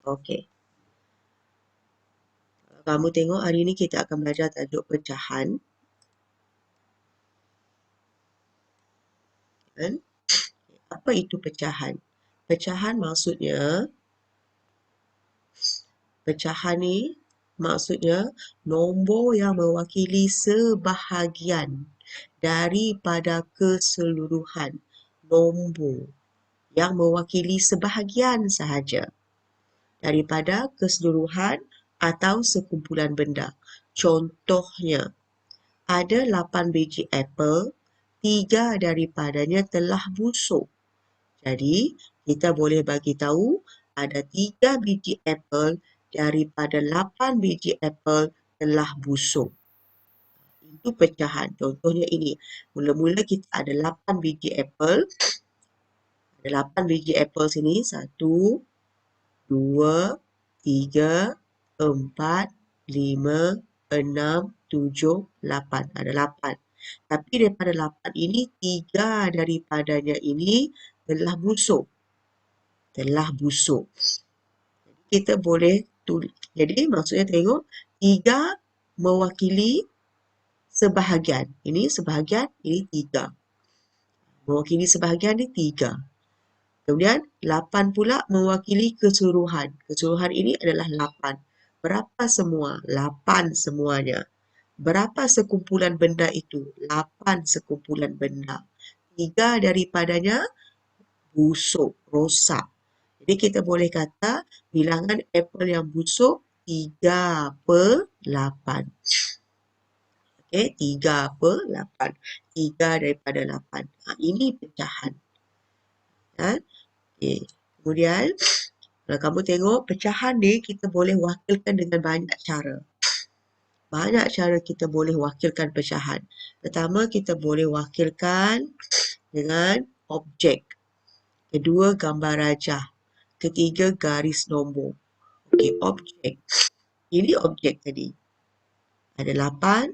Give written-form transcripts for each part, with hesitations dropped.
Okey. Kamu tengok hari ni kita akan belajar tajuk pecahan. Kan? Apa itu pecahan? Pecahan ni maksudnya nombor yang mewakili sebahagian daripada keseluruhan. Nombor yang mewakili sebahagian sahaja daripada keseluruhan atau sekumpulan benda. Contohnya, ada 8 biji apel, 3 daripadanya telah busuk. Jadi, kita boleh bagi tahu ada 3 biji apel daripada 8 biji apel telah busuk. Itu pecahan. Contohnya ini. Mula-mula kita ada 8 biji apel. Ada 8 biji apel sini. 1, 2, 3, 4, 5, 6, 7, 8. Ada 8. Tapi daripada 8 ini, 3 daripadanya ini telah busuk. Kita boleh tulis. Jadi maksudnya tengok, 3 mewakili sebahagian. Ini sebahagian, ini 3. Mewakili sebahagian ni 3. Kemudian 8 pula mewakili keseluruhan. Keseluruhan ini adalah 8. Berapa semua? 8 semuanya. Berapa sekumpulan benda itu? 8 sekumpulan benda. 3 daripadanya busuk, rosak. Jadi kita boleh kata bilangan apel yang busuk 3/8. Okey, 3/8. 3 daripada 8. Ini pecahan. Okay. Kemudian, kalau kamu tengok pecahan ni kita boleh wakilkan dengan banyak cara. Banyak cara kita boleh wakilkan pecahan. Pertama, kita boleh wakilkan dengan objek. Kedua, gambar rajah. Ketiga, garis nombor. Okey, objek. Ini objek tadi. Ada 8,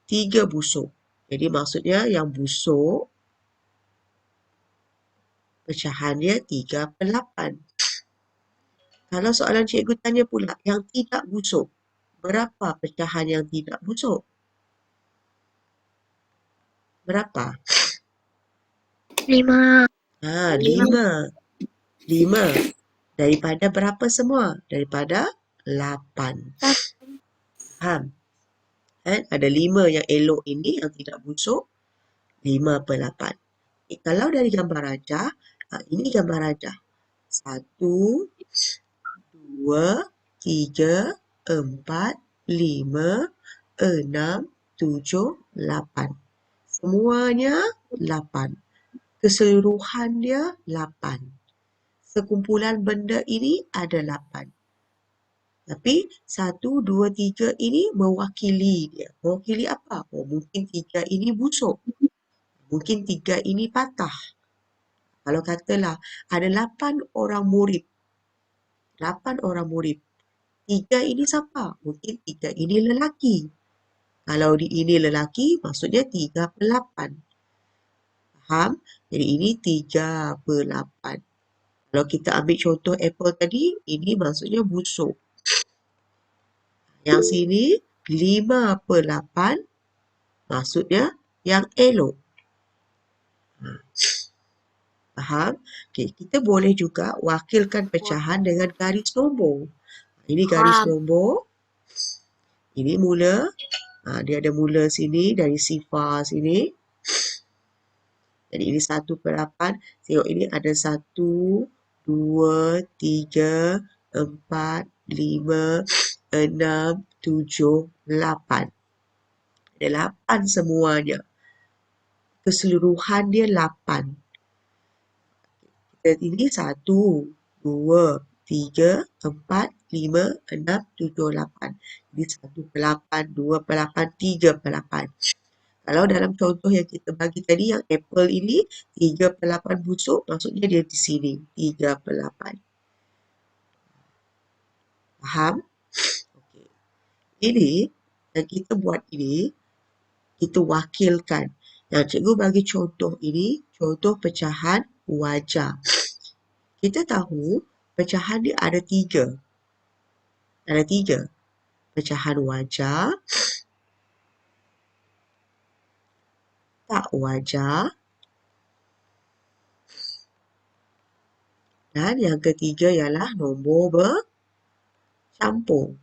3 busuk. Jadi maksudnya yang busuk, pecahan dia 3/8. Kalau soalan cikgu tanya pula, yang tidak busuk, berapa pecahan yang tidak busuk? Berapa? 5. 5. 5. Daripada berapa semua? Daripada 8. Faham? Ada 5 yang elok ini, yang tidak busuk. 5/8. Kalau dari gambar rajah, ini gambar rajah. 1, 2, 3, 4, 5, 6, 7, 8. Semuanya 8. Keseluruhan dia 8. Sekumpulan benda ini ada 8. Tapi 1, 2, 3 ini mewakili dia. Mewakili apa? Mungkin 3 ini busuk. Mungkin 3 ini patah. Kalau katalah ada 8 orang murid. 8 orang murid. 3 ini siapa? Mungkin 3 ini lelaki. Kalau ini lelaki, maksudnya 3/8. Faham? Jadi ini 3/8. Kalau kita ambil contoh apple tadi, ini maksudnya busuk. Yang sini 5/8, maksudnya yang elok. Faham? Okay, kita boleh juga wakilkan pecahan dengan garis nombor. Ini garis nombor. Ini mula. Dia ada mula sini, dari sifar sini. Jadi ini 1/8. Tengok ini ada 1, 2, 3, 4, 5, 6, 7, 8. Ada 8 semuanya. Keseluruhan dia 8. Ini 1, 2, 3, 4, 5, 6, 7, 8. Ini 1/8, 2/8, 3/8. Kalau dalam contoh yang kita bagi tadi, yang apple ini 3/8 busuk, maksudnya dia di sini, 3/8. Faham? Okay. Ini, yang kita buat ini, kita wakilkan. Yang cikgu bagi contoh ini, contoh pecahan wajar. Kita tahu pecahan ni ada 3. Ada 3. Pecahan wajar, tak wajar, dan yang ketiga ialah nombor bercampur.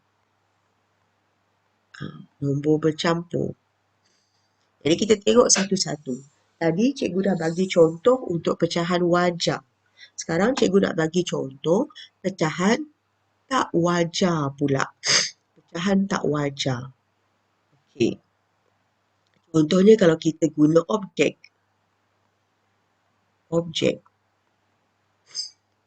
Nombor bercampur. Jadi kita tengok satu-satu. Tadi cikgu dah bagi contoh untuk pecahan wajar. Sekarang cikgu nak bagi contoh pecahan tak wajar pula. Pecahan tak wajar. Okey. Contohnya kalau kita guna objek.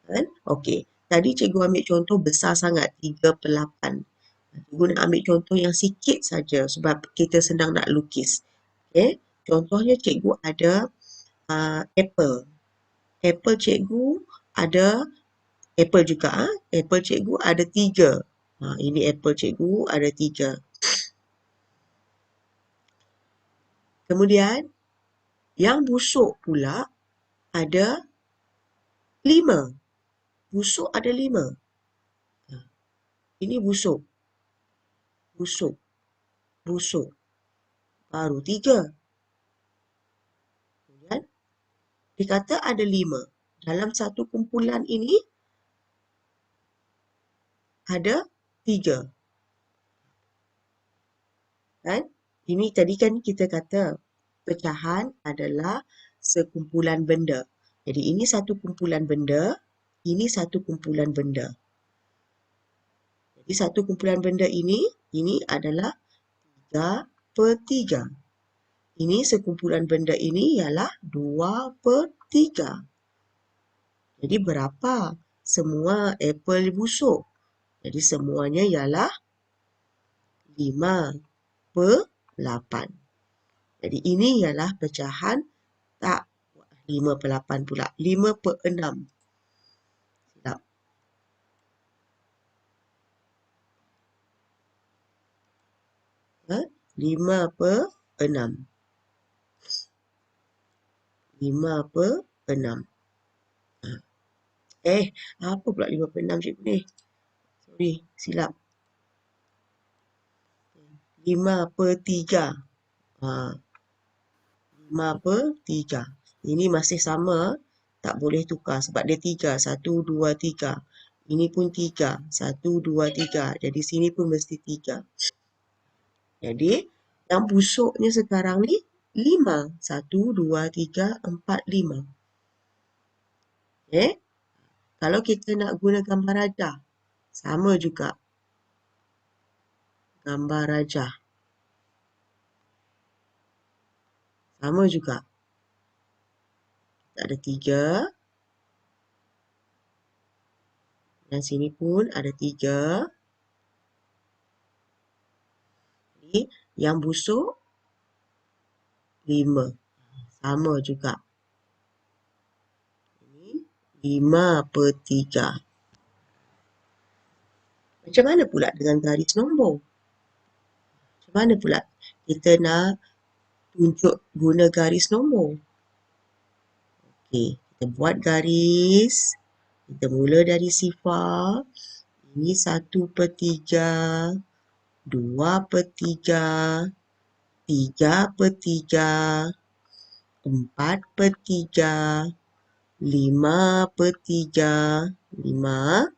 Kan? Okey. Tadi cikgu ambil contoh besar sangat, 3/8. Cikgu nak ambil contoh yang sikit saja sebab kita senang nak lukis. Okey. Contohnya cikgu ada apple. Apple cikgu ada apple juga. Apple cikgu ada 3. Ini apple cikgu ada 3. Kemudian yang busuk pula ada 5. Busuk ada 5. Ini busuk. Baru 3. Kemudian dikata ada 5. Dalam satu kumpulan ini ada 3. Kan? Ini tadi kan kita kata pecahan adalah sekumpulan benda. Jadi ini satu kumpulan benda, ini satu kumpulan benda. Jadi satu kumpulan benda ini adalah 3/3. Ini sekumpulan benda ini ialah 2/3. Jadi berapa semua apple busuk? Jadi semuanya ialah 5/8. Jadi ini ialah pecahan tak 5/8 pula. 5/6. Silap. 5/6. 5/6. Apa pula 5/6 cikgu ni? Sorry, silap. 5/3. 5/3. Ini masih sama, tak boleh tukar sebab dia 3. 1, 2, 3. Ini pun 3. 1, 2, 3. Jadi sini pun mesti 3. Jadi yang busuknya sekarang ni 5. 1, 2, 3, 4, 5. Kalau kita nak guna gambar rajah, sama juga. Gambar rajah. Sama juga. Ada 3. Dan sini pun ada 3. Jadi yang busuk 5. Sama juga. Ini 5/3. Macam mana pula dengan garis nombor? Macam mana pula kita nak tunjuk guna garis nombor? Okey, kita buat garis. Kita mula dari sifar. Ini 1/3, 2/3, 3/3, 4/3, 5/3, 5,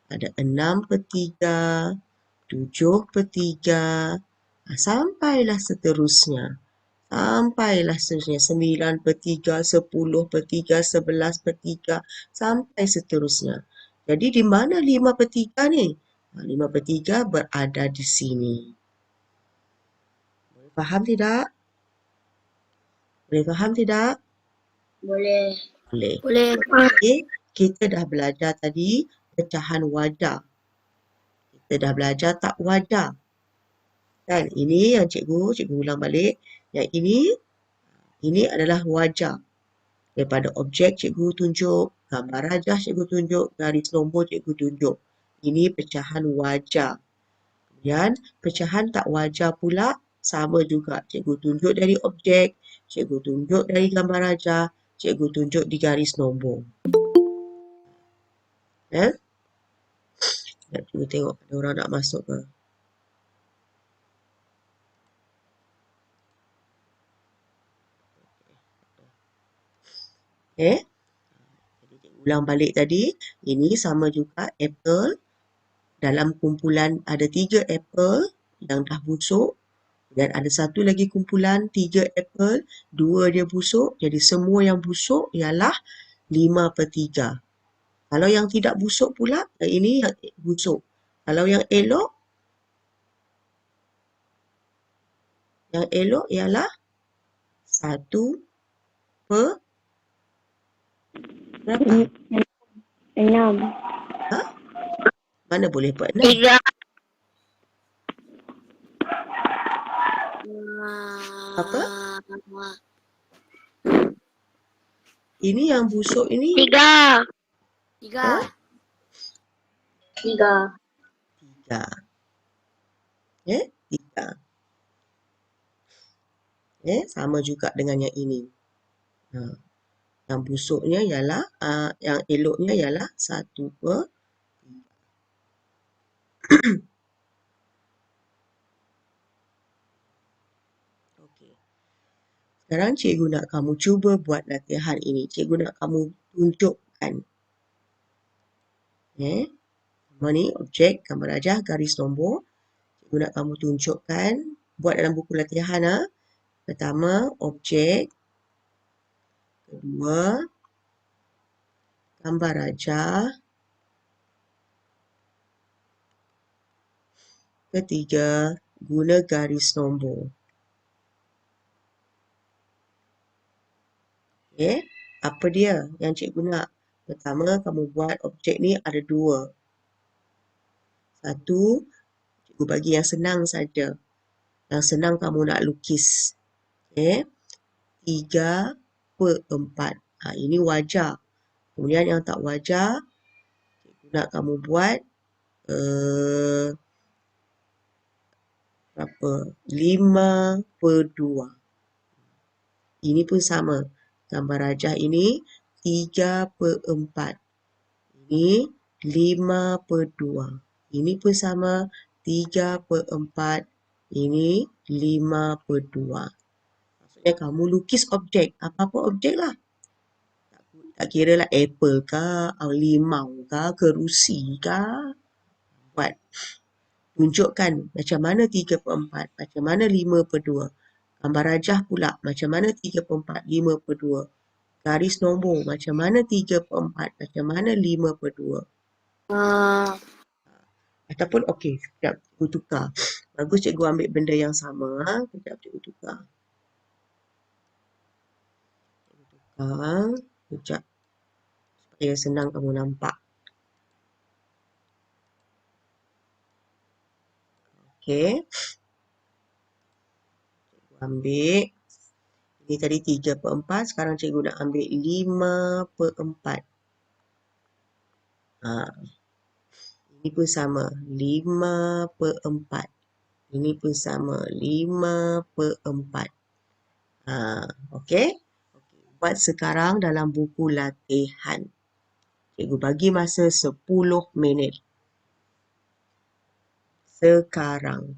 ada 6/3, 7/3, sampailah seterusnya. 9/3, 10/3, 11/3, sampai seterusnya. Jadi di mana 5/3 ni? 5/3 berada di sini. Boleh faham tidak? Boleh faham tidak? Boleh. Boleh. Boleh. Okey, kita dah belajar tadi pecahan wajar. Kita dah belajar tak wajar. Kan? Ini yang cikgu ulang balik. Yang ini adalah wajar. Daripada objek cikgu tunjuk, gambar rajah cikgu tunjuk, garis nombor cikgu tunjuk. Ini pecahan wajar. Kemudian pecahan tak wajar pula sama juga. Cikgu tunjuk dari objek, cikgu tunjuk dari gambar rajah, cikgu tunjuk di garis nombor. Sekejap cikgu tengok ada orang nak masuk ke. Okay. Jadi cikgu ulang balik tadi. Ini sama juga apple. Dalam kumpulan ada 3 apple yang dah busuk. Dan ada satu lagi kumpulan 3 apple. 2 dia busuk. Jadi semua yang busuk ialah 5/3. Kalau yang tidak busuk pula, ini yang busuk. Kalau yang elok ialah 1 per berapa? 6. Ha? Mana boleh per 6? 3. Apa? Ini yang busuk ini 3. Ha? 3. 3. Ya, 3. Ya, sama juga dengan yang ini. Yang busuknya ialah, yang eloknya ialah 1 per 3. Okey. Sekarang cikgu nak kamu cuba buat latihan ini. Cikgu nak kamu tunjukkan. Nama ni objek, gambar rajah, garis nombor. Cikgu nak kamu tunjukkan. Buat dalam buku latihan. Pertama, objek. Kedua, gambar rajah. Ketiga, guna garis nombor. Okay. Apa dia yang cikgu nak? Pertama, kamu buat objek ni ada 2. Satu, cikgu bagi yang senang saja. Yang senang kamu nak lukis. Okay. 3/4. Ini wajar. Kemudian yang tak wajar, cikgu nak kamu buat berapa? 5/2. Ini pun sama. Gambar rajah ini 3/4. Ini 5/2. Ini pun sama. 3/4. Ini 5/2. Maksudnya kamu lukis objek. Apa-apa objek lah. Tak kira lah apple kah, limau kah, kerusi kah. Buat. Tunjukkan macam mana 3/4, macam mana 5/2. Gambar rajah pula macam mana 3/4, 5/2. Garis nombor macam mana 3/4, macam mana 5/2. Ataupun okey, sekejap cikgu tukar. Bagus cikgu ambil benda yang sama. Sekejap cikgu tukar. Sekejap. Supaya senang kamu nampak. Okey. Cikgu ambil. Ini tadi 3/4. Sekarang cikgu nak ambil 5/4. Ini pun sama. 5/4. Ini pun sama. 5/4. Okey. Buat sekarang dalam buku latihan. Cikgu bagi masa 10 minit. Sekarang.